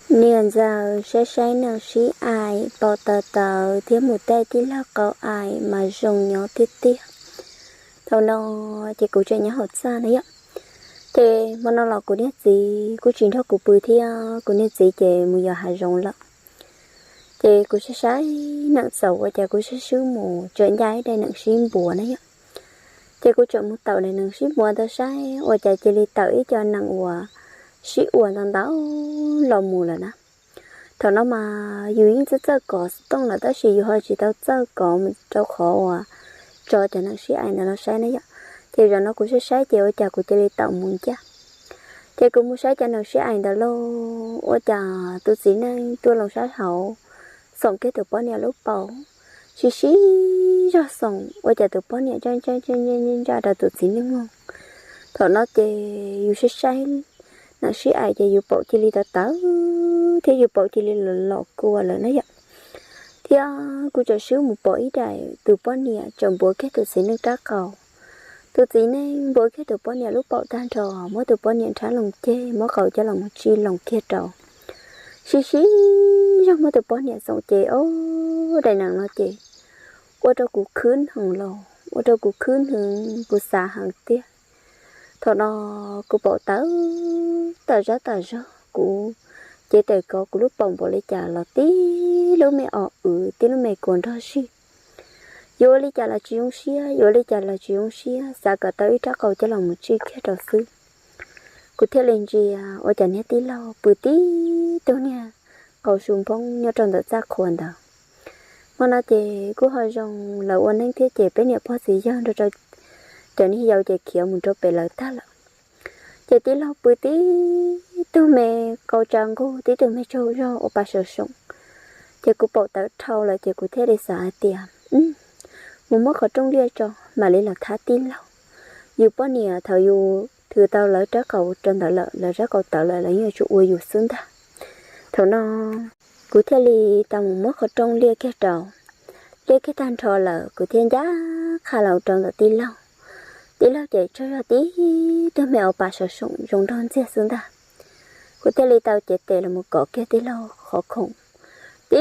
Niên giờ sẽ say năng sĩ ai bảo tờ tờ thiếu một tay tí là có ai mà dùng nhỏ tiết tiết thầu nó chỉ cụ chuyện nhớ hột xa đấy ạ thì mà nó là cụ nét gì cụ chuyện đó cụ bự thì cụ nét gì thì bây giờ hay dùng lắm thì cụ sẽ say nặng sầu và chả cụ sẽ sứ mù chuyện dài đây nặng sim bùa đấy ạ thì cụ chọn một tàu này nặng sim bùa tao say và chả chỉ đi tới cho nặng của sĩ uổng thằng đó lò mù là nè thằng nó mà dù những cái có tông là ta chỉ hơi chỉ tao chơi có mình trâu khó à cho cho nó sĩ ai nó sai đấy thì rồi nó cũng sẽ sai chiều chả cũng chỉ đi tàu muốn cha thì cũng muốn sai cho nó sĩ ai đó lo ôi chà tôi chỉ nên tôi lòng sát hậu sống cái từ bao nhiêu lúc bầu xí ra sống ôi chà từ bao nhiêu chân ra là tôi chỉ nên ngon thằng nó thì dù sẽ sai nó sĩ ai thì dù bộ chỉ đi tao tao thì dù bộ chỉ đi lọ cua là nó vậy thì cô cho xíu một bộ ít đại từ bao nhiêu chồng bố cái từ xí nước cá cầu từ xí nên bố cái từ bao nhiêu lúc bộ tan trò mỗi từ bao nhiêu trả lòng chê mỗi cầu cho lòng chi lòng kia trò xí trong mỗi từ bao nhiêu sống chê ô đại nàng nó chê ô đâu cũng khướn hàng lò ô đâu cũng khướn hàng cũng xả hàng tiếc thọ nó cô bộ tớ tờ ra cô chế tờ có cô lúc bồng bộ lấy trà là tí lúc mẹ tí lúc mẹ còn đó xí vô lấy trà là chuyện xía vô lấy trà là chuyện xía xa cả tới chắc cầu cho lòng một chi kia trò xứ cô theo lên gì ở chả nhé tí lâu bữa tí tôi nha cầu xuống phong nhớ trong đợt ra khuẩn đó mà nó thì cô hỏi rằng là ôn anh thiết chế bé nhẹ bao gì giờ rồi cho nên giàu chế kiểu một chỗ bé lợi ta là chế tí lâu bữa tí tôi mẹ cầu trăng cô tí tôi mẹ trâu rau ở bà sợ sủng chế cô bảo tới thâu là chế cô thế để xả tiền một mất ở trong lia cho mà lấy là thả tin lâu dù bao nhiêu thầu dù thừa tao lỡ trái cầu trên tao lỡ là trái cầu tao lỡ là như chỗ uy dù xứng ta thầu nó cô thế li tao một mất ở trong lia cái trầu lia cái tan trò lỡ cô thiên giá khá lâu trong tao tin lâu chạy cho ra tí tôi mèo bà sợ sủng dùng đòn xe xứng ta cô thế li tao chạy tệ là một cỏ kia tí lâu khó khủng tí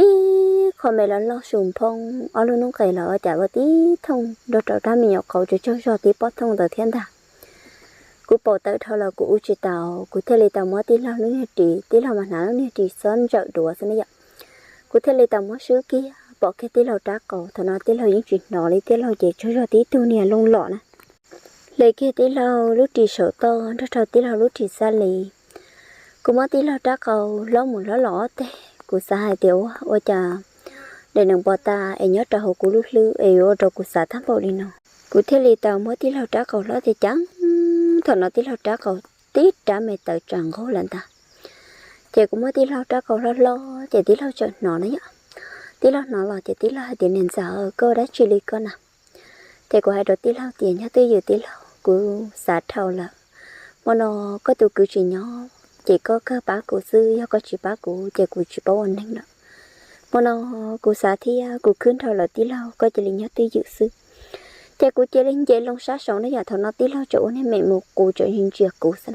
khỏi mẹ là lo sùng phong ở luôn nó kể là ở chả có tí thông đồ trò ra mình nhọc cầu cho tí bớt thông từ thiên ta cú bỏ tới thôi là cú chỉ tàu cú theo lấy tàu mới tí lo nữa chị tí lo mà nào nữa chị sơn chợ đùa xin đấy ạ cú theo lấy tàu mới sữa kia bỏ cái tí lo trá cầu thằng nó tí lo những chuyện nhỏ lấy tí lo để cho tí tu nè lông lọ nè lấy kia tí lo lúc chị sợ to đó cho tí lo lúc chị xa lì cú mới tí lo trá cầu lo một lọ tê cú xa hai tiểu ôi chà để nâng bò ta em nhớ trò hồ cú lúc lư em ô trò cú xả thăm bầu đi nào cú theo lấy tàu mới tí lo trá cầu lo thì trắng thằng nó tí lo trá cầu tí trả mẹ tự tròn gỗ lên ta chị cũng mới tí lo trá cầu lo chị tí lo chuyện nó đấy ạ tí lo nó là chị tí lo tiền nên sợ cơ đã truy lý cơ nào chị của hai đứa tí lo tiền nhá tí giờ tí lo của xã thầu là mà nó có tụ cứ chuyện nhỏ chỉ có cơ bá của sư do có chỉ bá của chị của chỉ bảo ổn định đó mà nó của xã thì của khuyên thầu là tí lo có chỉ lý nhá tí dự sư chị của chị lên dễ lông sát sống nó giờ thằng nó tí lo chỗ nên mẹ một cụ trở hình chuyện cụ xem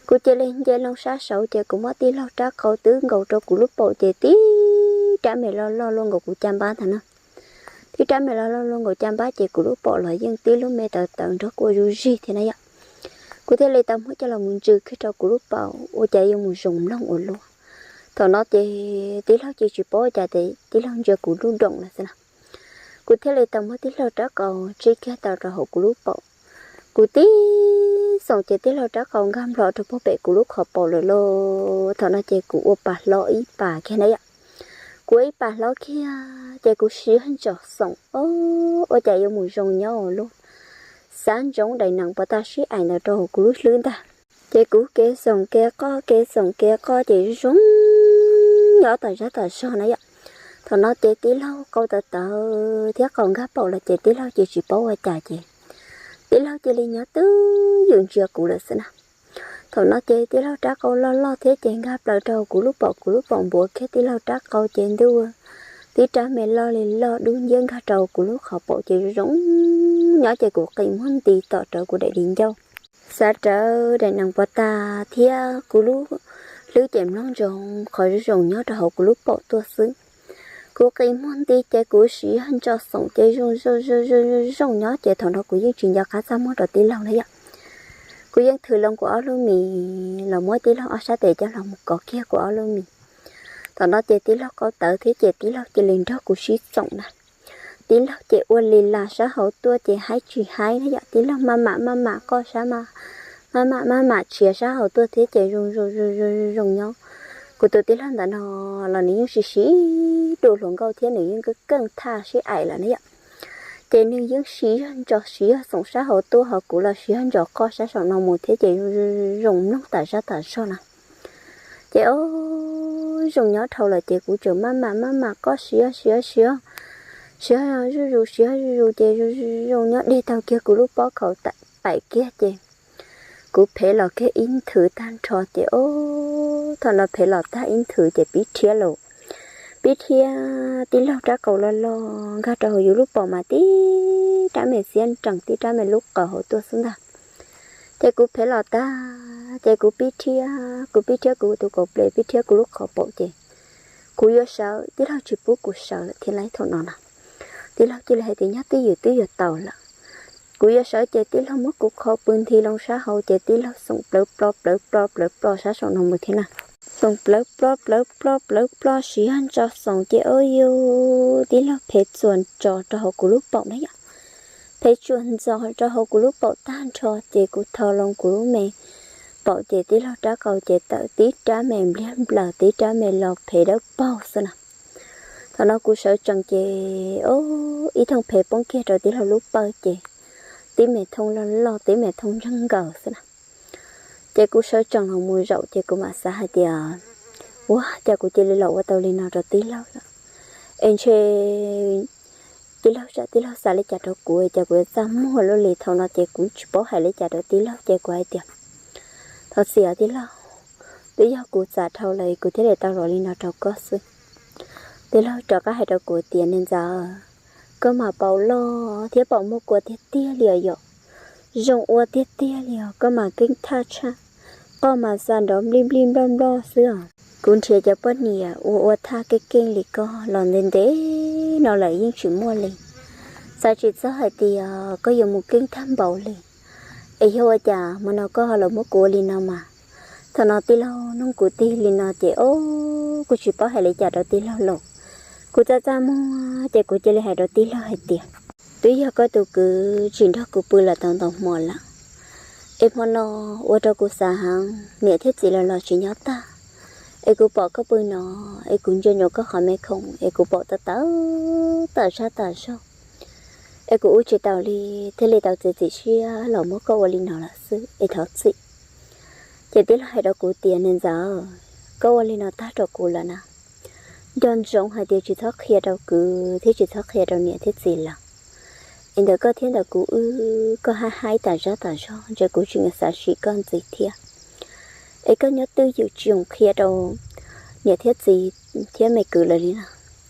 cụ chị lên dễ lông sát sống chị cũng mất tí lo trá câu tứ ngầu cho cụ lúc bộ chị tí trả mẹ lo luôn ngầu cụ chăm ba thằng nó thì trả mẹ lo luôn ngầu chăm ba chị cụ lúc bộ lại dân tí lúc mẹ tờ tận đó của Ruji thế này ạ cụ thế lấy tâm hết cho là muốn trừ cái trâu cụ lúc bộ ô chạy dùng một dùng lông ổn luôn thằng nó chị tí lo chị chỉ bỏ chạy thì tí lo cho cụ luôn động là xem nào cụ thế lấy tầm mới tí lo trả cầu chỉ cái tàu ra hộ cụ lúc bộ cụ tí xong chỉ tí lo trả cầu gam lọ cho bố bệ cụ lúc họ bộ rồi lo thằng nó chơi cụ ô bà lo ý bà cái này ạ cụ ý bà lo kia chơi cụ xíu hơn cho xong ô chạy vô mùi rồng nhau luôn sáng giống đầy nặng bà ta xí ảnh là cho cụ lúc lươn ta chơi cụ kế xong kế có chỉ giống nhỏ tài ra tài so này ạ thằng nó chơi tí lâu câu tờ thiết còn gấp bộ là chơi tí lâu chơi chỉ bảo qua trà chơi tí lâu chơi lên nhớ tứ dường chưa cụ là xin nào thằng nó chơi tí lâu trả câu lo thế chơi gấp lại trâu cụ lúc bọn bùa cái tí lâu trả câu chơi đua tí trả mẹ lo liền lo đun dân cả trâu cụ lúc họ bộ chơi giống nhỏ chơi cuộc tìm hơn tí tọ trâu của đại điện châu xa trở đại năng bò ta thia cụ lúc lưới chém non rồng khỏi rồng nhớ ra hậu của lúc bỏ tua xứ cô cây món đi chạy của sĩ hơn cho sống chạy rồng nhớ chạy thằng nó của những chuyện gia khá xa món đầu tiên lâu đấy ạ của những thứ lòng của áo luôn mì là mỗi tí lâu ở xa để cho lòng một cỏ kia của áo luôn mì thằng nó chạy tí lâu có tớ thế chạy tí lâu chạy lên đó của sĩ sống nè tí lâu chạy uốn lì là xã hậu tua chạy hái chỉ hái đấy ạ tí lâu mà có sao mà chia xã hậu tua thế chạy rồng nhớ của tôi tí lâu nó là những sĩ đồ luận câu thế này những cái cân tha sĩ ải là đấy ạ thế nên những sĩ hơn cho sĩ sống xã hội tu họ cũng là sĩ hơn cho co xã sống nào một thế chị rồng nó tại sao nè chị ơi rồng nhớ thầu là chị cũng chờ mà có sĩ chị rồng nhớ đi tàu kia của lúc bó khẩu tại bảy kia chị cũng phải là cái in thử tan trò chị thật là phải là ta in thử chị biết chia lộ biết kia tí lâu ra cầu lo ga trò hồi lúc bỏ mà tí trả mẹ xiên chẳng tí trả mẹ lúc cầu hồi tua xuống ra chạy cũng phải là ta chạy cũng biết kia cũng tụ cầu plei biết kia cũng lúc khó bỏ chị cũng yêu sợ tí lâu chỉ bố cũng sợ là thiên lấy thằng nó nè tí lâu chỉ là hay tí nhát tí giờ tàu là cũng yêu sợ chạy tí lâu mất cũng khó bươn thì lòng xã hội chạy tí lâu sống plop xã hội nó mới thế nào xong plop xí ăn cho xong chị ơi yêu tí là phê chuẩn cho họ của lúc bọc đấy ạ phê chuẩn cho họ của lúc bọc tan cho chị của thờ lòng của lúc mẹ bọc chị tí là trả cầu chị tự tí trả mềm liếm lờ tí trả mềm lọt phê đó bao sao nào thằng nó cũng sợ chẳng chị ý thằng phê bóng kia rồi tí là lúc bao chị tí mẹ thông lo tí mẹ thông răng gờ sao nào chị cũng sợ chẳng lòng mùi rậu chị cũng mà xa hai tia wow chị cũng chỉ lấy lẩu vào tàu lên nào rồi tí lâu rồi em chơi tí lâu xa lấy chả đâu của chị cũng xa mua luôn lì thầu nó chị cũng bỏ hai lấy chả đâu tí lâu chị cũng ai tiệm thật xỉa tí lâu tí lâu của xa thầu lại của thế để tao rồi lên nào trâu có xưa tí lâu trò có hai đâu của tiền nên giờ cơ mà bảo lo thế bảo mua của thế tia lìa dọ rồng ua tia lìa cơ mà kinh tha cha có mà san đó blim lo xưa cũng chỉ cho bất nhỉ ua tha cái kinh lì co lòn lên đấy nó lại những chuyện mua lì sao chỉ sao hay thì có dùng một kinh tham bảo lì ấy hoa chả mà nó có là một của lì nào mà thằng nó tí lâu nó của tí lì nào chị cô chỉ bảo hay lấy chả đó tí lâu lộc cô cha mua chị cô chỉ lấy hay đó tí lâu hay tiền tuy giờ có tụ cứ chuyện đó cô bự là tòng mò lắm em hôm nó ở đâu cô xa hàng nè thiết gì là lo chuyện nhớ ta em cô bỏ cái bự nó em cũng cho nhỏ có hỏi mẹ không em cô bỏ ta sao em cô chỉ tao đi thế li tao chỉ chia lẩu mất câu li nào là xứ em thọ xị chỉ tiếc là hai đó cô tiền nên giờ câu li nào ta cho cô là nào đơn giống hai điều chỉ thắc kia đâu cứ thế chỉ thắc kia đâu nè thiết gì là em đã có thiên đạo cũ có hai tà ra cho cũ chuyện xã sĩ con gì thiệt ấy có nhớ tư dự trường kia đâu nhớ thiết gì thiết mày cử lời đi nào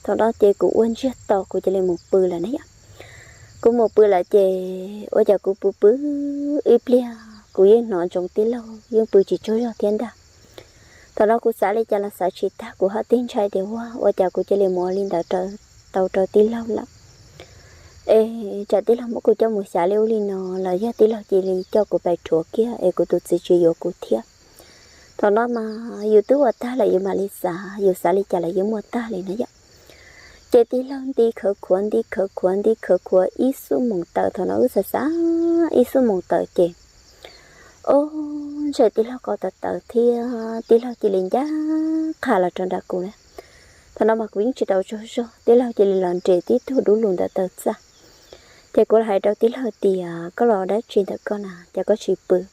sau đó chị cũ uốn chết to của chị lên một bự là nấy ạ cũng một bự là chị ôi giờ cũ bự ít lia cũ yên nó trong tí lâu nhưng bự chỉ trôi ra thiên đạo sau đó cũ xã lấy cho là xã sĩ ta của họ tin trai đều hoa ôi giờ cũ chị lên mò lên tàu trời tí lâu lắm ê chả tí lòng một cô cho một xã liêu li nó là do tí lòng chỉ li cho của bài chúa kia ê của tụt chỉ yêu của thiệt thằng nó mà yêu tứ ở ta là yêu mà li xã yêu xã li chả là yêu mua ta li nữa vậy chạy tí lòng đi khở khuẩn ít số mong tờ thằng nó ư xã ít số mong tờ chị ô chạy tí lòng có tờ thì tí lòng chỉ lên giá khá là tròn đặc cô này thằng nó mặc quyến chỉ tàu cho tí lòng chỉ lên làm trẻ tí thu đủ luôn tờ ra thì cô lại đầu tiên là thì có lò đã truyền được con à cho có chỉ bự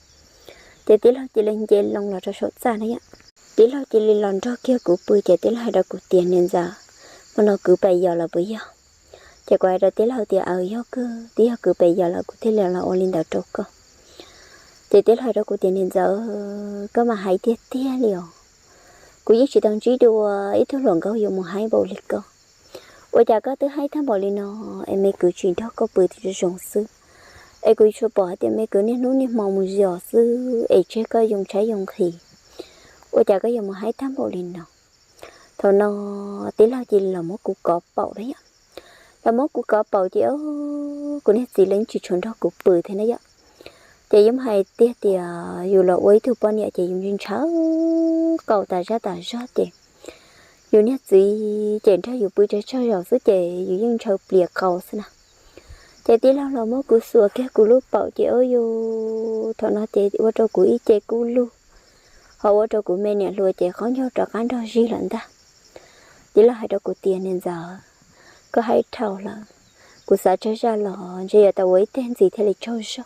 thì tí là chỉ lên dây lông lò cho sốt ra đấy ạ tí là chỉ lên lon cho kia của bự thì tí là đầu của tiền nên giờ mà nó cứ bây giờ là bây giờ thì quay đầu tí là thì ở yêu cơ tí là cứ bây giờ là của thế là ôn lên đầu trâu cơ thì tí là đầu của tiền nên giờ có mà hay tiết liều của những chị đồng chí đùa ít thứ luận câu dùng một hai bộ lịch cơ ôi chả có thứ hai tháng bỏ đi nó em mới cứ chuyện đó có bự thì rộng sư em cứ cho bỏ thì em mới cứ nên nấu nên màu một giò sư em chơi coi dùng trái dùng khỉ ôi chả có giờ mà hai tháng bộ liền nào thầu nó tí lao chỉ là một cú cọp bầu đấy ạ là một cú cọp bầu chỉ ở của nét gì lên chỉ chuẩn đó cú bự thế này ạ chị giống hay tiếc thì dù là quấy thu bao nhiêu chị dùng trên sáu cầu tài ra chị dù nét gì chị ra dù bự cho rồi số chị dù dân chờ bìa cầu xem nào chị tí lao là một cú sủa kia cú lúc bầu chị ở dù thầu nó chị qua trâu cú ý chị cú lu họ qua trâu cú mẹ nè lùi chị khó nhau trò cán đó gì lận ta chỉ là hai đứa của tiền nên giờ có hai thầu là của xã chơi ra là giờ tao ấy tên gì thế là trôi sao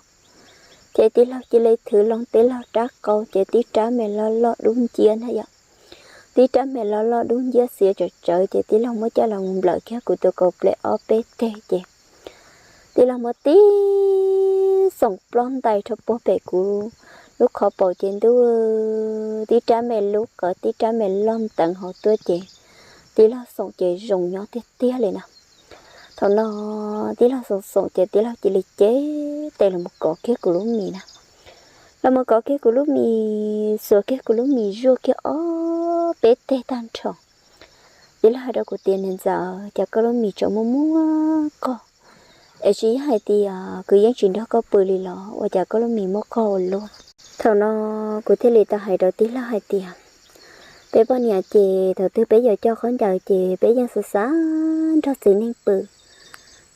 chị tí lao chỉ lấy thứ long tí lao trả câu chị tí trả mẹ lo đúng chiến hay vậy tí trả mẹ lo đúng giá xỉa trời chị tí lao mới cho lòng lợi kia của tôi cột lại opt chị tí lao mới tí sống plon tay cho bố bể của lúc họ bỏ trên đó tí trả mẹ lúc có tí trả mẹ lon tận họ tôi chị tí lao sống chị dùng nhỏ tía lên nào thằng nó tí lao sống chị tí lao chỉ lấy chế đây là một cỏ kia của lúc mì nè là một cỏ kia của lúc mì sữa kia của lúc mì rua kia ó bé tê tan tròn tí lao đâu có tiền nên giờ chả có lúc mì chỗ mua co ấy chỉ hay thì cứ những chuyện đó có bự lì lọ và chả có lúc mì mua co luôn thằng nó của thế lì ta hay đầu tí lao hay tiền bé bao nhà chị đầu tư bây giờ cho con chờ chị bé dân sự xã cho sự nên bự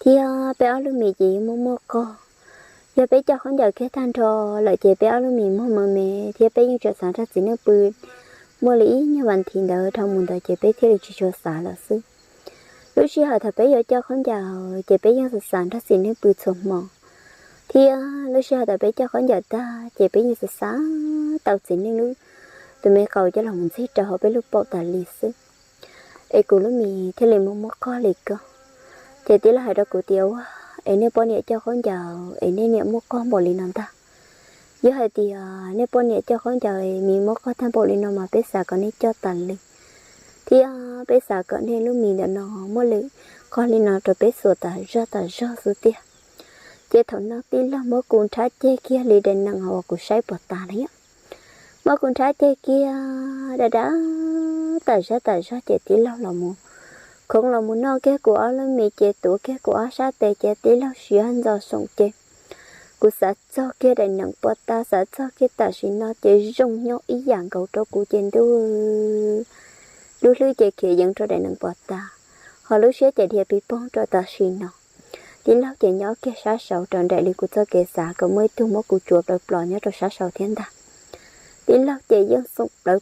thì bé áo lúc mì chị mua co giờ bé cho con giờ cái than cho lại chị bé áo lúc mì mua mà mẹ thì bé dân cho sản ra sự nên bự mua lý như vậy thì đỡ trong mình đợi chị bé thì chỉ cho xã là sư lúc xưa họ thật bé giờ cho con giờ chị bé dân sự sản ra sự nên bự sớm mò thì lúc xưa họ thật bé cho con giờ ta chị bé dân sự xã tàu sự nên lúc tụi mẹ cầu cho lòng mình sẽ trở với lúc bộ tài lịch sử ấy của lúc mình thế là một có lịch cơ chị tí là hai đứa của tiêu ấy nếu bọn nhẹ cho con giờ ấy nên nhẹ một con bộ lịch nào ta với hai thì nếu bọn nhẹ cho con giờ mình một con tham bộ lịch nào mà bé xả còn nên cho tàn lịch thì bé xả còn nên lúc mình đã nó một lịch con lịch nào rồi bé sửa tài ra sửa tiền chị thằng nó tí là một cuốn trái chế kia lịch đến năng họ của sai bỏ tàn đấy mà con trai chơi kia đã tại sao chị tí lâu là một không là một nó cái của là mẹ chị tuổi cái của sát tệ chị tí lâu xíu ăn giờ sống chị của sát cho kia đại nặng bớt ta sát cho kia ta xin nó chị dùng nhau ý dạng cầu cho của chị đôi lúc chị kia dẫn cho đại nặng bớt ta họ lúc xưa chị đi bị bong cho ta xin nó tí lâu chị nhỏ kia sát sầu tròn đại lý của cho kia xã có mới thu một cụ chuột rồi bỏ nhớ rồi sát sầu thiên ta tí lâu chị dân sống lỡ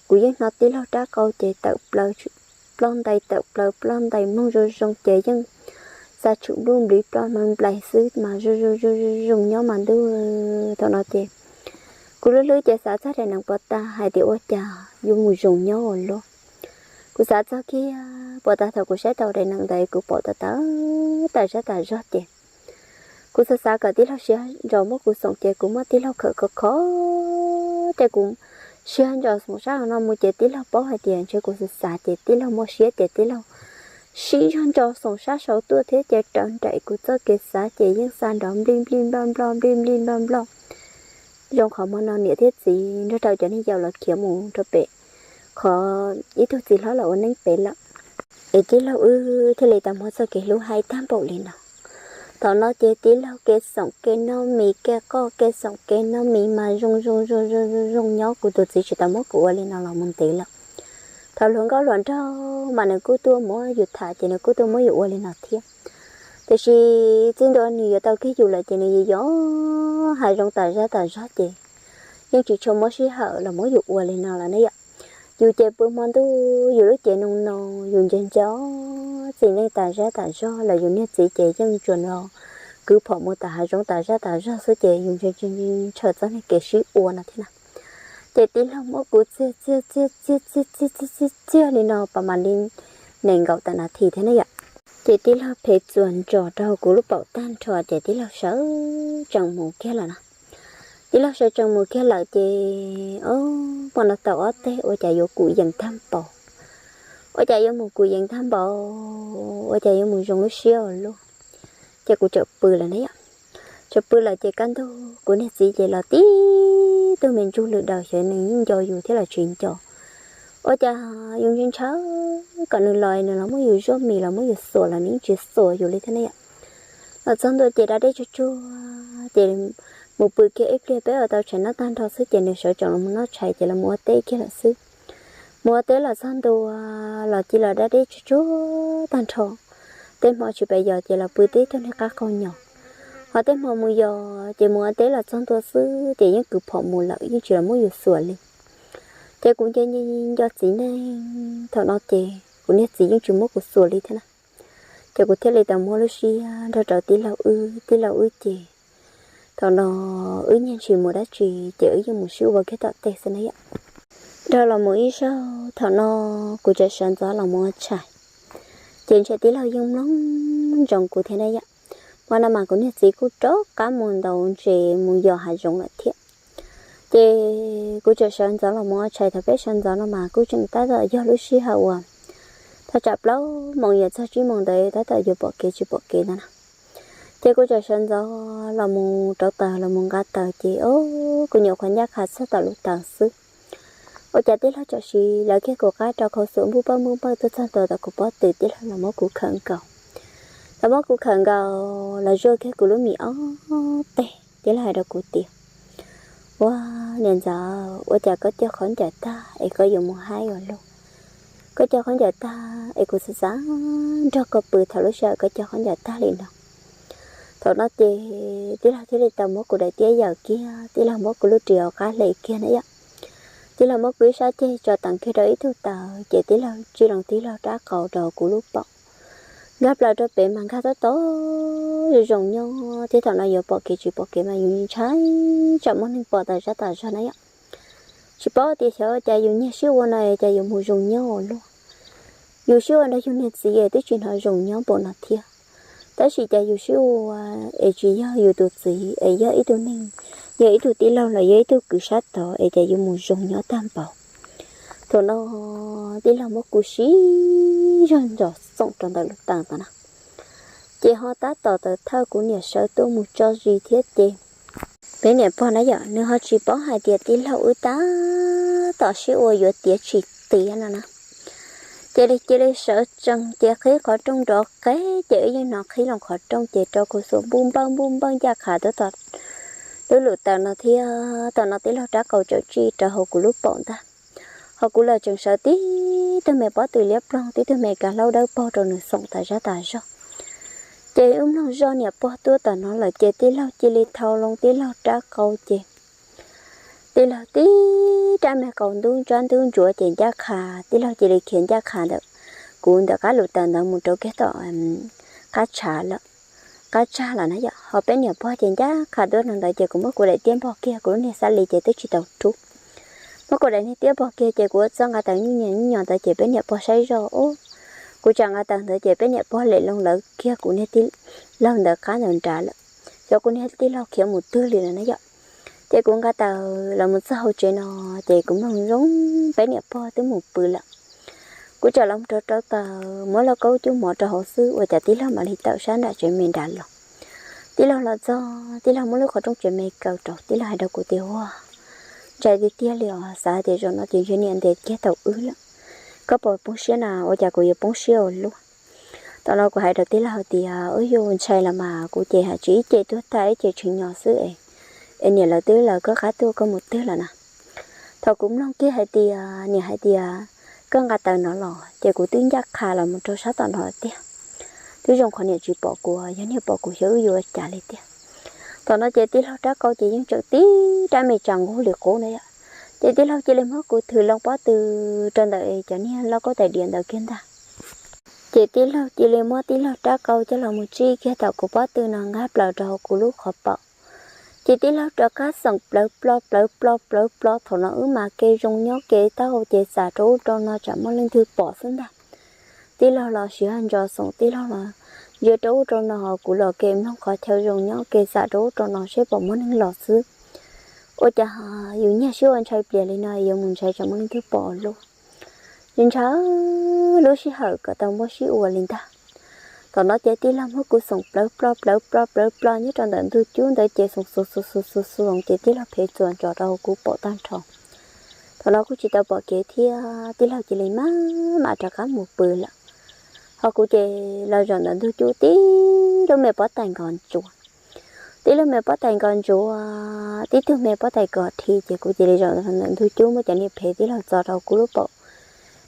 của dân nó tí lâu trả câu chị tự lỡ plon tay mong rồi rong chị dân xa chủ luôn đi plon mình lại xứ mà rồi dùng nhau mà đưa tao nói chị của lưới chị xã sát này nặng bờ ta hai tiểu ô trà dùng mùi dùng nhau rồi luôn của xã sau khi bờ ta thầu của sẽ tàu đây nặng đây của bờ ta tại ra chị cô sa sa cả tí lâu xíu rồi mất cuộc sống chị cũng mất tí lâu khó chị cũng xíu rồi một sáng nó mua chị tí lâu bỏ hai tiền cho cô sa sa chị tí lâu mua xíu chị tí lâu xíu cho sống sát sáu tuổi thế chị trọn chạy của cho cái xã chị những san đom blim blam trong họ mà nó nghĩa thiết gì nó trâu cho nên giàu là kiếm mù cho bể khó ý thức gì đó là ổn định bể lắm ấy tí lâu thế này tầm hoa sao cái lúa hai tháng bộ liền nào tao nói chế tí lâu cái sống cái nó mì cái co cái sống cái nó mì mà rung nhó của tụi chị chỉ tao mất của lên nào là mình tí lắm thằng luôn có loạn cho mà nó cứ tua mỗi dụt thả chỉ nó cứ tua mỗi dụt lên nào thiệt thì khi trên đó nhiều tao khi dù lại chỉ này gió hai rong tài ra chị nhưng chỉ cho mỗi xí hở là mỗi dụt lên nào là nó vậy dù chị bữa món tu dù lúc chị nông dùng trên chó thì nên tài ra là dùng nét chỉ chị chân chuẩn rồi cứ phỏ một tài ra số chị dùng trên chờ cho nên cái xí uo là thế nào chị tí lòng mỗi cú chia đi nào bà mà lên nền gạo tại là thì thế này ạ chị tí lòng phải chuẩn trò đầu của lúc bảo tan trò chị tí lòng sợ chẳng mù kia là nào tí lòng sợ chẳng mù kia là chị bọn nó tàu tê ở chạy vô củi dần tham bò ở chạy vô một củi dần tham bò ở chạy vô một rong lúc xíu luôn chị cũng chợ bự là đấy ạ chụp bự là chỉ căn thôi của nét gì chỉ là tí tôi mình chu lựa đầu sẽ nên những cho dù thế là chuyện cho ôi cha dùng chân cháu còn nửa lời nữa nó mới dùng cho mì là mới dùng sủa là những chuyện sủa dù như thế này ạ ở trong tôi chị đã để cho chú chị một bữa kia ít kia bé ở tàu chạy nó tan thao sức chị này sợ chọn nó chạy chỉ là mua té kia là sức mua té là xong tôi là chỉ là đã để cho chú tan thao tên mọi chuyện bây giờ chỉ là bữa té thôi nên các con nhỏ họ tên mọi mùi giờ chị mua té là xong tôi xứ chị những cứ phỏng mùi lợi nhưng chỉ là mới dùng sủa liền chị cũng cho như do chị này thằng nó chị cũng biết gì những chuyện mất của sủa đi thế nào chị cũng thấy là tao mua lúc xí ra trở tí lâu chị thằng nó nhân chuyện mua đã chị ở trong một siêu và cái tọt tệ xin ấy ạ đó là một ý sao thằng nó của chị sáng gió là mua chạy chị sẽ tí lâu dùng lắm rồng của thế này ạ qua năm mà cũng biết gì cũng tốt cả mùa đầu chị mùa giờ hay rồng là thiệt chị cũng chờ sáng gió là mua chạy thật biết sáng gió là mà cũng chừng ta giờ do lúc xí hậu à ta chập lâu mong giờ sao chỉ mong đấy ta tự bỏ kỹ nè chị cũng chờ sáng gió là mong trâu tờ là mong gà tờ chị cũng nhiều khoản giác hạt sát tờ lúc tờ xứ chả tiếc là cho chị là cái cuộc cái trâu khẩu sữa mua bao tôi sang tờ cũng bỏ từ tiếc là món củ khẩn cầu là món củ khẩn cầu là do cái củ lúa mì tè tiếc là hai đầu củ tiền wow nên giờ chả có cho khoản trả ta ấy có dùng một hai rồi luôn có cho khoản trả ta ấy cũng sẽ sáng cho có bự thảo lúc sau có cho khoản trả ta liền đâu thảo nó thì tí là thế này tao mất của đại tía giờ kia tí là mất của lúc chiều cá lệ kia nữa tí là mất quý sao chơi cho tặng cái đấy thu tao chỉ tí là chỉ đồng tí là trả cầu đầu của lúc bọc gấp lại cho bé mang cá tó rồi dùng nhau thế thằng này giờ bỏ kỹ mà dùng trái chọn món nên bỏ tài ra này ạ chỉ bỏ thì sao chạy dùng như siêu này chạy dùng mùi dùng nhau luôn dù siêu anh đã dùng hết gì tới chuyện họ dùng nhau bỏ nát thiệt tới chỉ chạy dù siêu ấy chỉ do dù tụt gì ấy do ít tụi mình giờ ít tụi tí lâu là giờ ít tụi cứ sát thọ ấy chạy dùng mùi dùng nhau tam bảo thôi nó tí lâu mất cú xí rồi xong trong đời lúc tàng ta nào chị họ tá tỏ tờ thao của nhà sở tôi một cho gì thiết chị bé nhà bọn nãy giờ nếu họ chỉ bỏ hai tiệt tí lâu ư tá tỏ siêu ở giữa tiệt chỉ tí anh nè chị đi sợ chân chị khí khỏi trong đó cái chị như nó khí lòng khỏi trong chị cho cô số bum băng ra khả tới tọt đối lụt tàu nó thì tàu nó tí lâu trả cầu chỗ chi trả hồ của lúc bọn ta họ cũng là trường sợ tí tôi mẹ bỏ từ liếp lon tí tôi mẹ cả lâu đâu bỏ rồi nửa sống tại sao chị lòng do nhà bỏ tôi tàu nó là chị tí lâu chị đi thâu lòng tí lâu trả cầu chị tí lâu tí cha mẹ còn tuôn tròn tuôn chúa chị ra khà tí lâu chị đi khiến ra khà được cũng đã cá lụt tàu nó một chỗ cái tọ cá cha là nó vậy họ bé nhà bỏ chị ra khà tôi lần đấy chị cũng mất của đại tiên bỏ kia của này xa lì chị tới chỉ tàu trúc mất của đại này tiếp bỏ kia chị của sang ngã tàu như nhỏ tại chị bé nhà bỏ say rồi của chàng ngã tàu tới chị bé nhà bỏ lệ lông lỡ kia của này tí lâu đã cá lần trả lại cho của này tí lâu kiểu một tư liền là nó vậy chị cũng ngã tàu là một xã hội chị nó chị cũng lòng giống bé nhà bỏ tới một bự lắm của chàng lòng trâu tàu mỗi là câu chú mỏ trò hồ sư và chả tí lâu mà đi tạo sáng đã chuyện mình đã lòng tí lâu là do tí lâu mỗi lúc khỏi trong chuyện mình cầu trò tí lâu hai đầu của tiêu hoa chạy đi tia liều xa thì rồi nó tiền cho nên để cái tàu ứ lắm có bộ bông xía nào ở nhà của bông xía luôn tao nói của hai đầu tí lâu thì ở vô chạy là mà của chị hả chỉ chị tôi thấy chị chuyện nhỏ xứ ấy em nhà là tứ là có khá tôi có một tứ là nè thầu cũng long kia hai tia nhà hai tia con gà tàu nó lò chị của tướng giác khá là một trâu sát tàu nó tia thứ trong khoản nhà chị bỏ của giống như bỏ của hiếu vô trả lại tia tao nói chị tí lâu trả câu chị những chỗ tí ra mày chẳng ngủ liệt cổ này ạ chị tí lâu chị lên mất của thử long bó từ trên đời cho nên lâu có tài điện đầu kiên ta chị tí lâu chị lên mất tí lâu trả câu cho là một chi kia tàu của bó từ nàng ngáp lờ đầu của lúc họ bỏ chị tí lâu trả cá sòng plop thằng nó mà kê rong nhó kê tao chị xả trố cho nó chẳng mất lên thư bỏ xuống ta tí lâu là sửa ăn cho sống tí lâu là giờ trấu cho nó của lò kem nó có theo dòng nhau kê xả trấu cho nó sẽ bỏ món ăn lò xứ ôi chà dù nhà siêu anh trai bìa lên này giờ mình trai cho món ăn thứ bỏ luôn nhưng cháu lúc xí hở cả tàu mất xí ủa lên ta tao nói chơi tí lắm hút cú sống plo như trong tận thu chú tới chơi sống sống chơi tí lắm phải chuẩn cho đâu cú bỏ tan tròn tao nói cú chỉ tao bỏ kia thì tí lắm chỉ lấy mà trả cá một bữa là họ cú chơi là trong tận thu chú tí đâu mẹ bỏ tay còn chuột tí lúc mẹ bắt tay con chú tí thứ mẹ bắt tay cọt thì chỉ cũng chỉ để rồi thằng thu chú mới chẳng đi phê tí là cho đâu cũng lúc bộ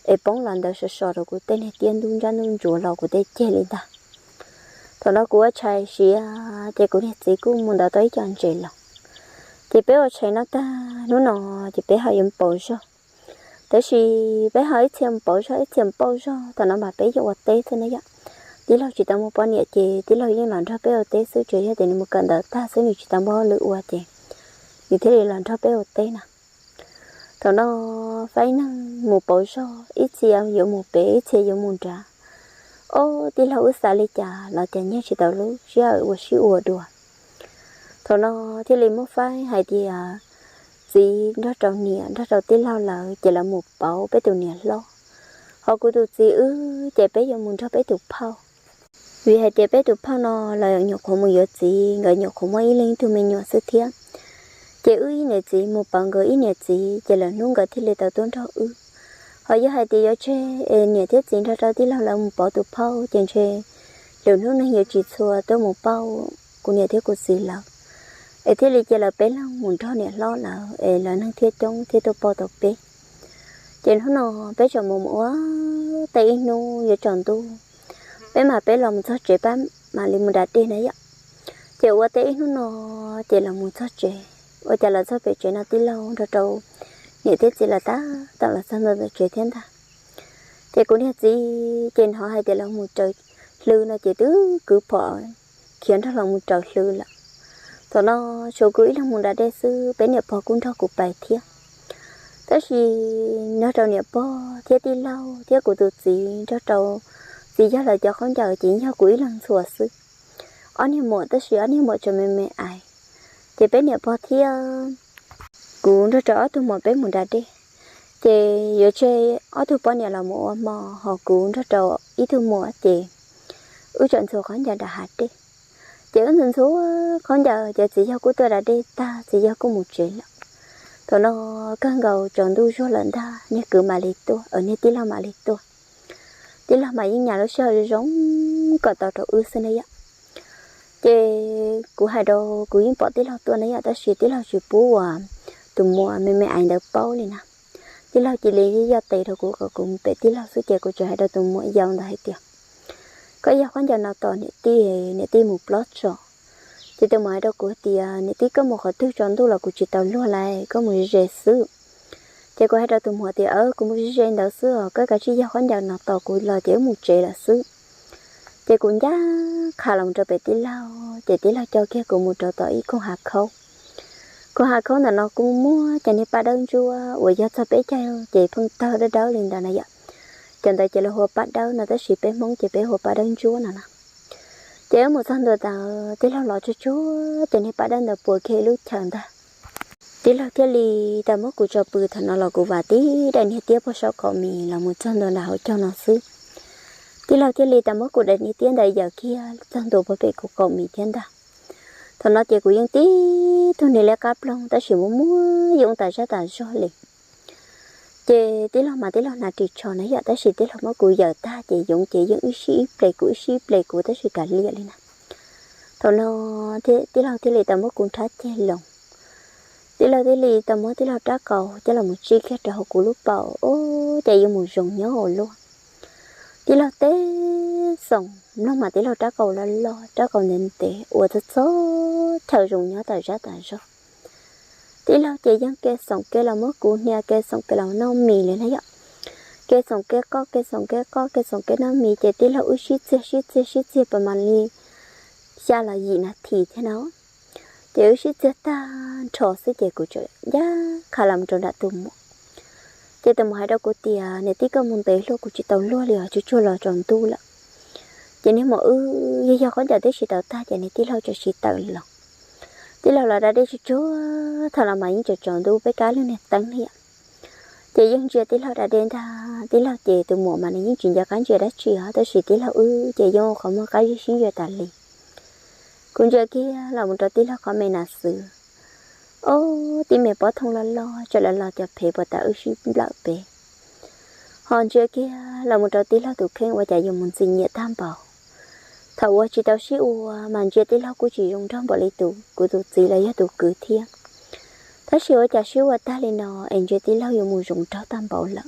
để bóng lần đầu sợ rồi cũng tên này tiền đun ra đun chú lâu cũng tên chơi lên ta thằng nó cũng chạy xí chỉ cũng hết gì cũng muốn đào tới chọn chơi lòng chỉ bé ở chạy nó ta nó chỉ bé hỏi em bảo sao tới khi bé hỏi thêm bảo sao thằng nó mà bé cho tết thế này vậy tí lâu chỉ tao mua bao nhiêu chị tí lâu những lần thắp béo té xứ chơi hết thì một cần đỡ ta xứ nhiều chỉ tao mua lựa qua chị như thế thì lần thắp béo té nè thằng nó phải năng một bộ số ít gì ăn dụng một bé ít gì dụng một trà ô tí lâu ít xả lấy trà là tiền nhớ chỉ tao lúc chỉ ở qua xíu đùa thằng nó thì lấy một phải hay thì gì đó trâu nè đó trâu tí lâu là chỉ là một bao bé tụi nè lo họ cứ tụi gì chạy bé dụng một trà bé tụi phao vì hai tiệp bé tụi phao nó là nhọc không một gì người nhọc không mấy lên tụi mình nhọc sự thiệt chỉ ý này gì một bằng người ý này gì chỉ là nung cái thì lấy tao tuân theo họ với hai tiệp chơi nhà thiết gì ra tí là một bao tụi phao trên chơi liệu lúc này nhiều chỉ xua tới một bao của nhà thiết của gì là thế là chỉ là bé là muốn cho nhà lo là năng thiết trong thiết tụi bao tụi bé trên nó bé chọn một múa tay nu giờ chọn tu bé mà bé lòng cho trẻ bán mà liền một đặt đi này ạ chiều qua té nó chỉ là một cho trẻ và chả là cho bé trẻ nào tí lâu rồi trâu nhị thế chỉ là ta là sao rồi trẻ thiên ta thì cũng như gì trên họ hay thì là một trời lư nó chỉ tứ cứ bỏ khiến cho lòng một trời lư là rồi nó số cưới là một đặt đi sư bé nhập bỏ cũng cho cuộc bài thiết thế thì nó trâu nhập bỏ thiết tí lâu thiết của tụt gì cho trâu vì cho là cho con chờ chỉ cho quý lần sủa sư anh em một tới sửa anh em một cho mẹ ai thì bé nhà bao thi cũng rất rõ tôi một bé một đặt đi thì giờ chơi ở tôi bao nhà là một mà họ cũng rất rõ ý tôi một thì chọn số con giờ đã hạt đi chỉ ứng số con giờ chỉ cho của tôi đã đi ta chỉ cho có một chuyện là thôi nó căng gầu chọn đu số lần ta như cứ mà lịch tôi ở nơi tí là mà lịch tôi tí là mà những nhà nó chơi giống cả tàu trâu xin đấy ạ chứ của hai đô của những bỏ tí là tôi này ta chỉ tí là chỉ bố từ mùa mẹ anh được bao lên nè tí là chỉ lấy cái tây thôi của cùng bé tí là số trẻ của trời hai đô từ mùa giàu là hết tiền có giờ khoản giờ nào tỏ nè tí một plot rồi thì từ mùa đâu của thì nè tí có một khẩu thức chọn tôi là của chị tàu luôn lại có một rẻ sứ chỉ có hai đứa tụi họ thì ở cũng một gen đạo xưa có cả chi giao khoản giờ nào tàu cũng là chỉ một trẻ là xứ chỉ cũng giá khá lòng cho bé tí lao cho kia cũng một trò tỏi con hạt khâu là nó cũng mua cho nên ba đơn chua ở giờ cho bé chơi chỉ phân tơ đó đâu liền đó này vậy chẳng tại chỉ là hộp ba đâu là tới ship bé mong chỉ bé hộp ba đơn chua nè chỉ một thân rồi tao tí lao lọ cho chúa cho nên ba đơn là bùa kê lúc chẳng ta tí là cái ly ta mất của cho bự thằng nó là của bà tí đại nhiệt tiếp vào sau cọ mì là một chân đồ nào cho nó xứ tí là cái ly ta mất của đại nhiệt tiến đại giờ kia chân đồ bảo vệ của cọ mì thiên ta thằng nó chỉ của những tí thôi này là cáp lông ta chỉ muốn mua dùng tài ra liền chỉ tí là mà tí là nãy chỉ cho nãy giờ ta chỉ tí là mất của giờ ta chỉ dùng play của ta chỉ cả lia lên nè thằng nó tí là cái ly ta mất cũng thắt che lòng tí là tí lì tao mới tí là trả cầu chứ là một chi khác đầu của lúc bảo chạy vô một rồng nhớ hồi luôn tí là té sòng nó mà tí là trả cầu là lo trả cầu nên té thật số thợ rồng nhớ tài ra tí là chạy dân kê sòng kê là mất của nhà kê sòng kê là nó mì lên đấy ạ kê sòng kê có nó mì chạy tí là shit và mà li xa là gì nè thì thế nào nếu chỉ ta trò sự việc của trời giá khá làm cho đã tụm chỉ tụm hai đâu của tia này tí có muốn tới luôn của chị tàu luôn liền chú chua lò tròn tu lắm chỉ nếu mà do con giờ tới chị tàu ta chỉ này tí lâu cho chị tàu lòng tí lâu là đã đi chú thằng làm mấy trò tròn tu với cá luôn nè tăng này chỉ dân chưa tí lâu đã đến ta tí là chị từ mùa mà những chuyện gia cán chuyện đã chuyện tới sự tí là chị vô không có cái gì xin về tàn lì cũng giờ kia là một trò tí là có mẹ nà sự tí mẹ bỏ thông lo cho là cho phê bỏ ta xin lợ bề hòn giờ kia là một trò tí là tụ khen và chạy dùng một gì nhẹ tam bảo thầu qua chỉ tao xíu mà giờ tí là của chị dùng trong bỏ lấy tụ của tụ gì là giá tụ cử thiên thế xíu chả xíu và ta lên nó anh giờ tí là dùng một dùng trâu tam bảo lận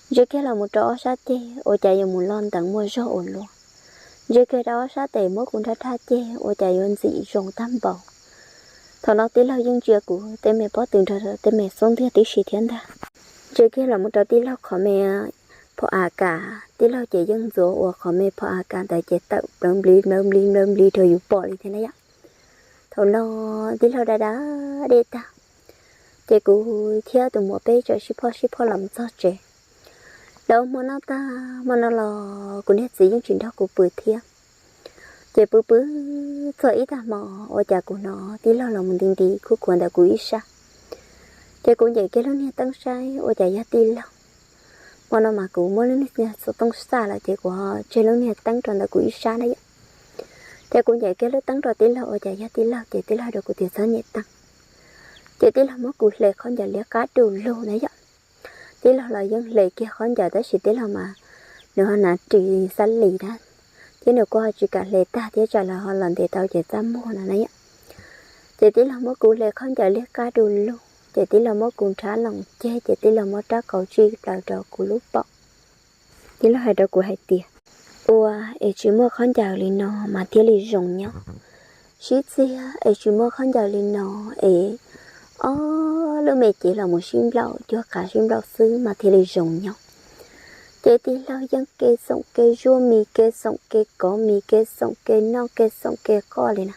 giờ kia là một trò sát tê ở chạy dùng một lon tặng mua rau ổn luôn giờ kia đó sát tê mỗi cũng đã tha tê ở chạy dùng gì dùng tam bảo thằng nó tí là dùng chưa của tê mẹ bỏ từng rồi tê mẹ xuống thế tí xí thiên ta giờ kia là một trò tí là khó mẹ phò cả tí là chỉ dân dỗ của khó mẹ phò cả tại chỉ tạo nấm ly thôi dụ bỏ đi thế này ạ thằng nó tí là đã đi ta chị cũng theo từ một bé cho shipper làm sao chị đâu mà nó là cũng hết gì những chuyện đó của bữa thiệt chị bữa sợ ta mà ở nhà của nó tí là một tình tí của quần đã của ít sao chị cũng vậy cái lúc này tăng sai ở nhà gia tí lâu mà nó mà cũng muốn lúc này số tăng xa là chị của họ chị lúc này tăng tròn đã của ít sao đấy chị cũng vậy cái lúc tăng tròn tí lâu ở nhà gia tí lâu chị tí lâu được của tiền sao nhẹ tăng chị tí là mất cụ lệ con giờ lẽ cá đồ lô đấy ạ tí là dân lệ kia con giờ tới chỉ tí là mà nữa là trị sanh lì đó chứ nếu qua chỉ cả lệ ta thì trả là họ làm để tao chỉ ta mua là đấy ạ chị tí là mất cụ lệ con giờ lẽ cá đồ lô chị tí là mất cụ trả lòng che chị tí là mất trả cầu chi đào trò của lúc bọ tí là hai đầu của hai tiền chỉ mua con giờ lì nó mà tí lì rồng nhau xí xí chỉ mua con giờ lì nó lúc mẹ chỉ là một sim lậu cho cả sim lậu xứ mà thì lại rồng nhau chị tí lâu dân kê sống kê rua mì kê sống kê có mì kê sống kê no kê sống kê co lên nè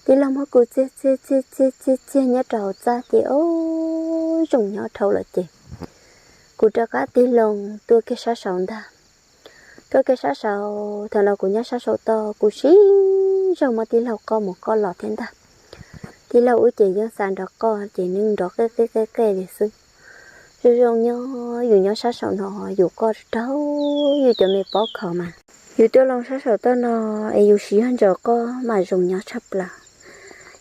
tí lâu mà cô chia nhớ trầu ra thì rồng nhau thâu là chị cô cho cả tí lồng tôi cái sát sầu ta tôi cái sát sầu thằng nào cũng nhớ sát sầu to cô xí rồi mà tí lâu có một con lọt thế ta thì lâu ở chị dân sàn đó con chị nâng đó cái để xứ rồi dù nhau sát sầu nó dù có trâu dù cho mẹ bỏ khờ mà dù tôi lòng sát sầu tôi nó dù xí hơn rồi con mà dùng nhau chấp là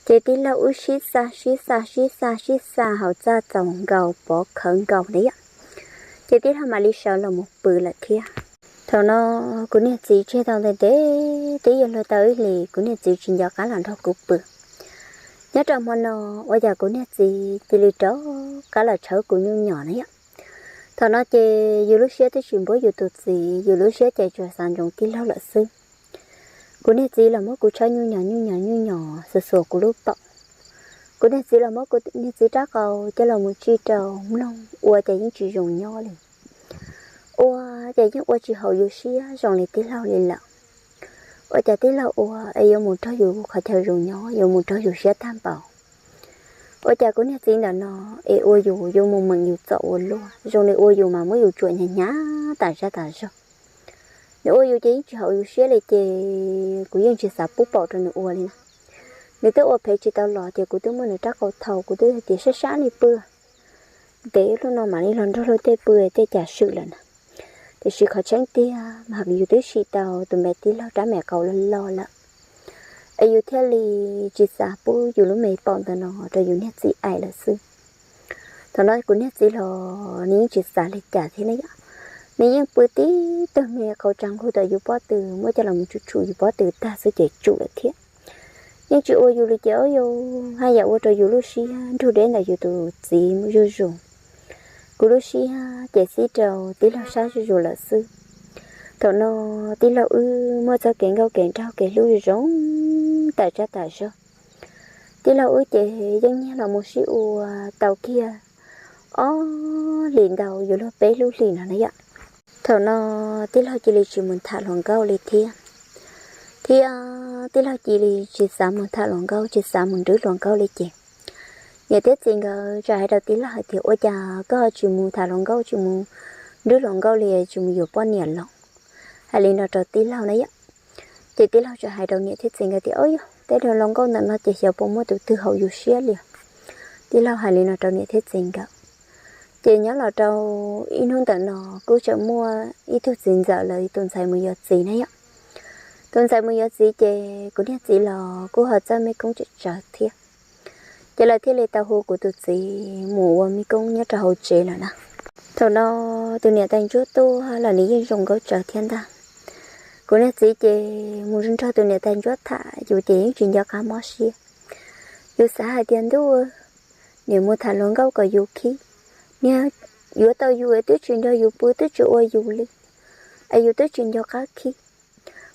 chị tí lâu ở xí xa hậu ra chồng gầu bỏ khẩn gầu đấy ạ chị tí mà lý sợ là một bự là kia thằng nó cũng nhận gì chơi tao để tí giờ là tới thì cũng nhận gì chuyện giờ cá làm thôi cũng bự nhớ trong món nó bây giờ cũng nhận gì thì lì chó cả là chó của như nhỏ đấy ạ thằng nó chơi dù lúc xưa tới chuyện bố dù tụt gì dù lúc xưa chạy chùa sàn dùng tí lâu là sư cũng nhận gì là mỗi cụ chó như nhỏ sờ của lúc bọc cũng nhận gì là mỗi cụ nhận gì trắc cầu cho là một chi trầu nông chạy những chuyện dùng nho liền chạy những chỉ hậu dù xưa dùng lại tí lâu liền lặng chạy tí lâu yêu một trò dù khỏi theo dùng nhỏ yêu một trò dù xưa tham bảo chạy cũng nhận gì là nó dù một mình dù chậu luôn dùng này dù mà mới dù chuyện nhá tại sao nếu dù chỉ hậu dù xưa lại thì cũng yên chỉ xả bút bỏ cho nó lên nếu tôi phải chỉ tao lọ thì cũng tôi muốn trắc cầu thầu của tôi thì sẽ sáng đi bữa để lúc nào mà đi lần đó tê bữa tê trả sự lần thì sự khó tránh tia mà dù tới sự tàu tụi mẹ tí lo trả mẹ cầu lên lo lắm ai dù theo li chỉ xả bút dù lúc mẹ bọn tao nó rồi dù nét gì ai là sư thằng nói cũng nét gì lo nếu chỉ xả lại trả thế này nếu như bữa tí tụi mẹ cầu trắng của tao dù bỏ từ mới cho làm một chút dù bỏ từ ta sẽ chạy trụ được thiết nhưng chị ơi dù là cháu dù hai dạo rồi dù lúc xí thu đến là dù tụi gì mới dù dùng cú lúc xí chạy xí trầu tí là sao dù là sư thằng nó tí là mua cho kẹn gạo kẹn trao kẹn lưu giống tại sao tí là chạy dân như là một xíu tàu kia liền đầu dù là bé lưu liền là đấy ạ thằng nó tí là chỉ muốn thả lòng gạo lên thiên tí là chỉ xả một thả lòng gạo chỉ xả một đứa lòng gạo lên chị nhà tết gì ngờ trái đầu tí là thì ôi cha có chỉ muốn thả lòng gạo chỉ muốn đứa lòng gạo liền chỉ muốn bao nhiêu lòng hay là nó trò tí lao đấy á chỉ tí lao cho hai đầu nhà tết gì ngờ thì ôi tết đầu lòng gạo nó chỉ hiểu bao nhiêu từ hậu dù xía liền tí lao hay là nó trò nhà tết gì ngờ chị nhớ là trâu in hơn tận nó cô chợ mua ít thuốc xin giờ là tuần xài mười giờ gì đấy ạ tuần xài mười giờ gì chị cũng biết gì là cô hợp ra mấy công chuyện trở thiệt chị là thiết lệ tàu hồ của tụi chị mù mấy công nhớ trò hồ chị là nè thầu nó từ nhà thành chúa tu hay là ní dùng câu trở thiên ta cô biết gì chị muốn dân cho từ nhà thành chúa thả dù chị những chuyện do cá mò xia dù xã hai tiền đâu nếu mua thả luôn câu có dù khí nha dù tao dù ấy tới chuyện do dù bữa tới chỗ ai dù đi ai dù tới chuyện do cá khí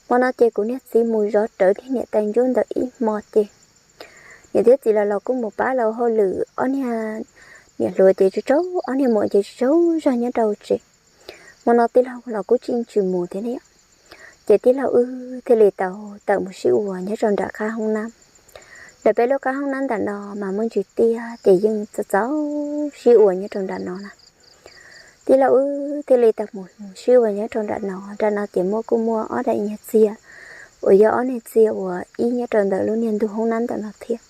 mà nó chơi cũng biết gì mùi gió trở thì nhà thành chúa đã ít mò chị nhà thế chỉ là lò cũng một bá lò hơi lử ở nhà nhà lùi chị chú cháu ở nhà mọi chị chú ra nhà đầu chị mà nó tí lâu là cũng chuyên chịu mùa thế này chị tí lâu thế lì tàu tàu một xíu nhà tròn đã khá không năm để bé lúc cá không năm đã nọ mà muốn chị tia chị dừng cho cháu xíu nhà tròn đã nọ nè tí lâu thế lì tàu một xíu nhà tròn đã nọ chị mua cũng mua ở đây nhà xia ở giờ ở này xia ở ý nhà tròn đã luôn nhận thu không năm đã nọ thiệt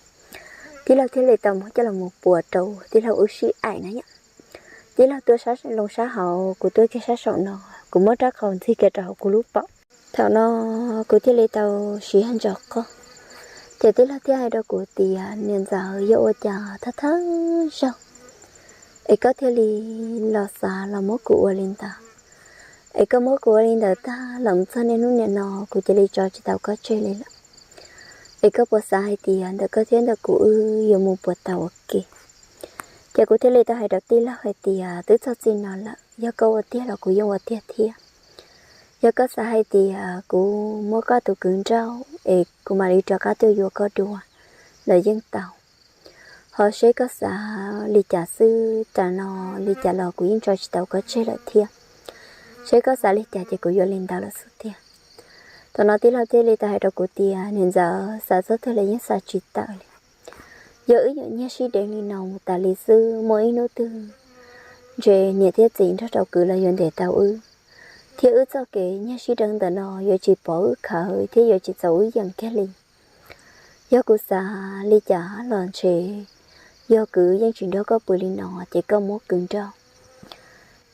tí là thế lệ tầm cho là một bùa trâu tí là ước sĩ ảnh này nhá tí là tôi sát lông sát hậu của tôi cái sát sọn nó cũng mất ra còn thì cái trâu của lúc bọ thảo nó của thế lệ tàu sĩ hành giọt co thì tí là thế ai đó của tì nên giờ vô chờ thắt thắt sao ấy có thế li lò xà là mốt của linh ta ấy có mốt của linh ta làm sao nên lúc này nó của thế li cho chị tàu có chơi lên ấy có bộ sai thì anh đã có thiên được cụ yêu một bộ tàu kì chỉ cụ thể là ta hay đầu tiên là hay thì tứ cho xin nó là do câu tiên là cụ yêu ở tiên thiệt do có sai thì cụ mua cá tụ cứng rau ấy cụ mà đi cho cá tụ vô có đùa là dân tàu họ sẽ có xã lì trà sư trà nọ lì trà lò cụ yên cho tàu có chơi là thiệt sẽ có xã lì trà chỉ cụ vô lên tàu là sự thiệt tao nói tí là thế này ta hay đọc của tia nên giờ sản xuất thôi là những sản chỉ tạo giờ ý nhớ suy đến đi nào một tài lý sư mỗi nô tư về nhà thiết chính cho đầu cử là vấn đề tao thiết ước cho kể nhớ suy đăng tao nó giờ chỉ bỏ ước khởi thế giờ chỉ giấu ước dần cái liền giờ cụ xã lý trả lòn chế giờ cứ những chuyện đó có bự lên nó chỉ có một cứng trâu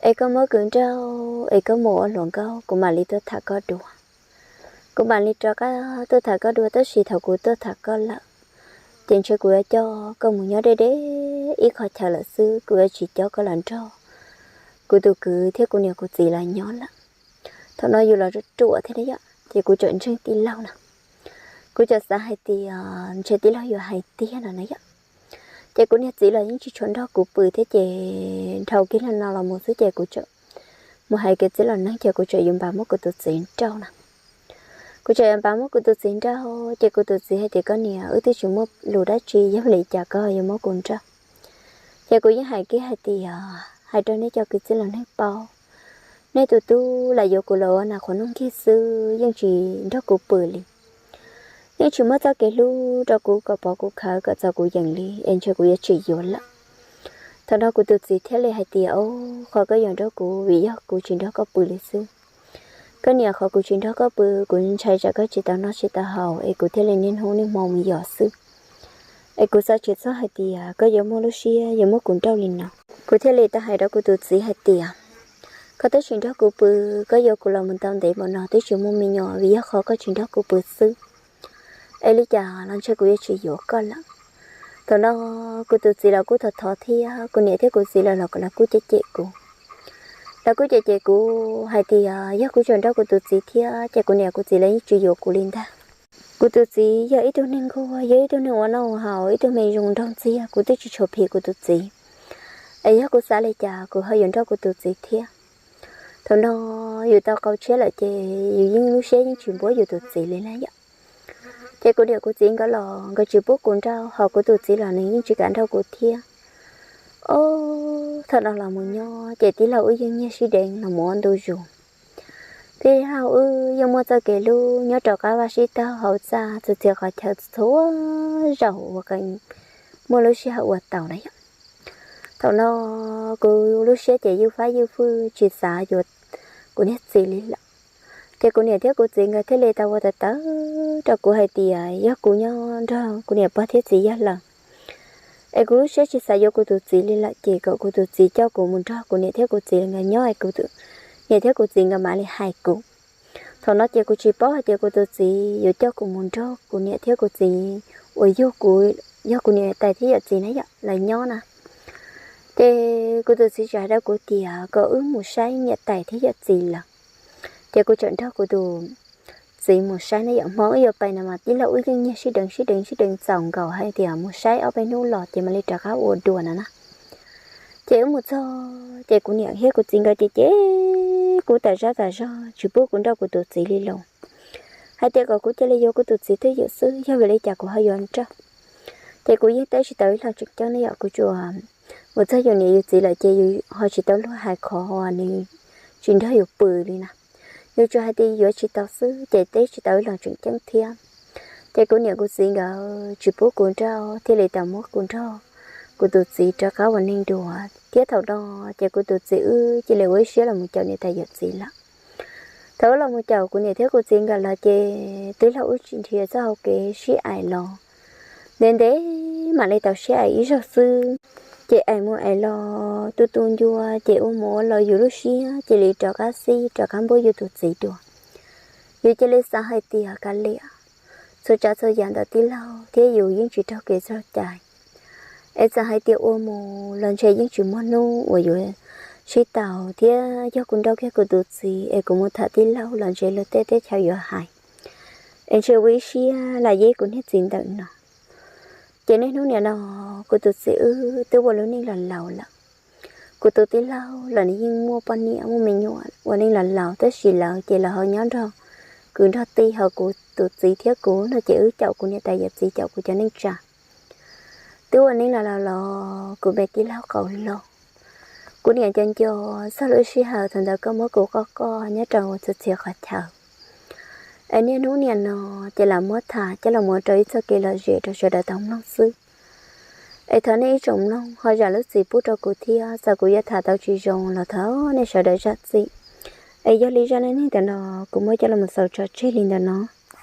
ấy có một cứng trâu ấy có một luồng câu của mà lý tôi thả có đùa cô bạn đi cho cái tôi thả có đua tới xì thầu của tôi thả có lợ tiền chơi của cho con muốn nhớ đây đấy ít khỏi chờ là sư của chỉ cho có lần cho của tôi cứ theo cô nhiều của gì là nhón lắm thằng nói dù là rất trụ thế đấy ạ thì của chuyện chơi tí lâu nè của cho xã hay thì chơi tí lâu dù hay tí là đấy ạ chị của nhiệt gì là những chuyện chuẩn đó của bự thế chị thầu kia là nào là một số chị của chợ một hai cái chỉ là năng chị của chợ dùng bà một của tôi xin trâu nè cô chơi em bảo của tôi xin ra chơi của tôi xin hay thì có nhiều ở tới chúng một lúa đá chi giống lì chả có giống một cuốn ra chơi của những hai cái hay thì hai đứa này cho cái chỉ là nước bao nên tụi tu là vô của lúa nào còn nông kia sư nhưng chỉ đó của bự li nhưng chúng mất ra cái lúa đó của có bỏ của khá cả cho của dần li em chơi của chỉ vô lắm thằng đó của tôi chỉ thế này hay thì khỏi có dòng đó của vì do của chuyện đó có bự li sư cái nhà họ của chuyện đó có bự cũng chạy ra cái chị tao nói chị tao hầu ấy cũng thế là nên hôm nay mong giỏi sư ấy cũng sao chuyện sao hay thì có giống Malaysia giống một cuốn trâu liền nào cũng thế là ta hay đó của tụi chị hay thì có tới chuyện đó của bự có giờ của lòng mình tâm để bọn nó tới chuyện mong mình nhỏ vì khó có chuyện đó của bự sư ấy lý chả làm cho của chị dỗ con lắm tao nó của tụi chị là của thật thọ thì của nhẹ thế của chị là của chị của là cô chị của hai thì giờ cô chọn đó của tụi chị thì chị của nhà của chị lấy chủ yếu của linh ta của tụi chị giờ ít đứa nên cô giờ ít đứa nên nó hào ít đứa mình dùng trong gì của tụi chị chụp hình của tụi chị ấy giờ cô xã lại trả của hơi dùng đó của tụi chị thì thôi nó dù tao câu chết là chị dù những lúc xe những chuyện bố dù tụi chị lên đấy chị của điều của chị có lò có chịu bố cuốn rau họ của tụi chị là những chuyện cảnh rau của thia thật là một nho chị tí lâu dân nha suy đen là một anh tôi dùng thì hào dân mua cho cái lu nhớ trò cá và sĩ tao hậu xa từ từ khỏi theo số rau và cái mua lúc xe hậu tàu này tàu nó cứ lúc xe chạy du phá du phư chỉ xả ruột của nét gì lý lắm thì của nét thế của chị người thế lệ tao vào tớ cho của hai tỷ giấc của nhau đó của nét bao thiết gì giấc là ai cũng sẽ chỉ xài vô của tụi chị lên lại chị cậu của tụi chị cho của mình cho của nhẹ theo của chị là ngày nhớ ai của tụi nhẹ theo của chị là mãi là hai cụ thằng nó chị của chị bỏ chị của tụi chị vô cho của mình cho của nhẹ theo của chị ôi vô của nhẹ tại thế giờ chị nãy giờ là nhớ nè thế của tụi chị trả ra của chị có ứng một sai nhẹ tại thế giờ chị là chị của chuyện đó của tụi chị một sai nó dạng mới giờ bay nè mà tí là ui cái nhẹ xí đừng sòng cầu hay thì một sai ở bênนู้lọt thì mà lấy trả khá ổn đùa nè chị ở một số chị cũng nhận hết của chị cái chị của tại sao chủ bố cũng đâu của tụi chị đi lâu hai chị có của chị lấy vô của tụi chị tới dự sư do về lấy trả của hai dọn cho chị cũng yên tới chị tới là trực cho nó của chùa một thời gian này chị là chị họ chỉ tới lúc hai khó hòa này chuyện đó hiểu bự đi nè như cho hai đi giữa chị tao sư chị tới chị tới là chuyện chân thiên chị cũng nhận của chị ngờ chủ bố cũng trao thì lấy tao mất cũng trao của tụi chị cho cá và nên đùa tiếp theo đó chị của tụi chị chỉ lấy với xíu là một chậu này tại giật chị lắm thở là một chậu của này thế của chị gọi là chị tới là ước chuyện thì sao cái xí ai lo nên đấy mà lấy tàu xí ai ít rồi sư chị ai mua ai lo tôi tuôn vua chị ôm mua lo dù lúc xí chị lấy cho cá xí cho cá bố vô tụi chị đùa dù chị lấy sao hay tiền cá lẹ số trả số dàn đã tí lâu thế dù những chuyện đó kể sao chạy em sẽ hay tiêu ôm một lần chơi những chuyện món nô rồi chơi tàu thì do cũng đâu cái của tụi gì em cũng muốn thả tí lâu lần chơi lượt tết tết theo giờ hải em chơi với xia là dễ cũng hết tiền tận nó cho nên lúc này nó của tụi gì tôi bảo lúc này là lẩu lắm của tụi tí lâu là những mua pan nhẹ mua mình nhọ và nên là lẩu tới xì lẩu chỉ là hơi nhón đâu cứ đó tí họ của tụi gì thiết của nó chỉ chậu của nhà tài giờ gì chậu của cho nên trả tôi anh ấy là của bé tí lao cầu lo của nhà chân cho sau lưỡi xí hờ thành ra có mỗi cụ có nhớ trâu sự thiệt khó thở anh ấy nói nhà nó chỉ là mất thả chỉ là mất trời sau kia là gì rồi đã tống long sư ấy thằng này trồng long họ giả lúc gì bút cho cụ thia sau cụ thả tao chỉ trồng là thở nên sợ đợi rất gì ấy do lý do này thì nó cũng mới cho là một sầu trò chơi linh đó nó